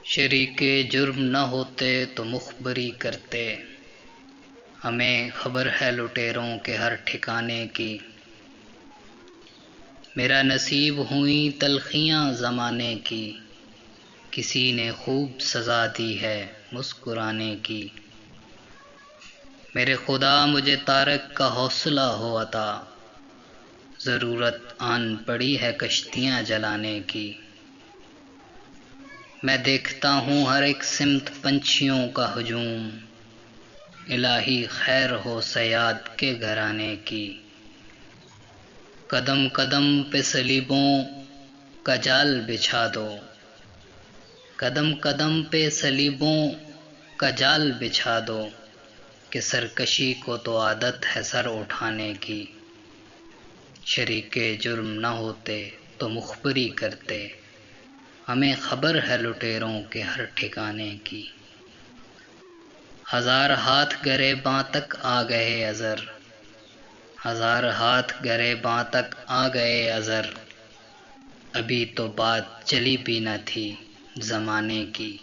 شریک جرم نہ ہوتے تو مخبری کرتے، ہمیں خبر ہے لٹیروں کے ہر ٹھکانے کی۔ میرا نصیب ہوئیں تلخیاں زمانے کی، کسی نے خوب سزا دی ہے مسکرانے کی۔ میرے خدا مجھے طارق کا حوصلہ ہو عطا، ضرورت آن پڑی ہے کشتیاں جلانے کی۔ میں دیکھتا ہوں ہر ایک سمت پنچھیوں کا ہجوم، الہی خیر ہو صیاد کے گھرانے کی۔ قدم قدم پہ صلیبوں کا جال بچھا دو، قدم قدم پہ صلیبوں کا جال بچھا دو، کہ سرکشی کو تو عادت ہے سر اٹھانے کی۔ شریک جرم نہ ہوتے تو مخبری کرتے، ہمیں خبر ہے لٹیروں کے ہر ٹھکانے کی۔ ہزار ہاتھ گریباں تک آ گئے اظہر، ہزار ہاتھ گریباں تک آ گئے اظہر، ابھی تو بات چلی بھی نہ تھی زمانے کی۔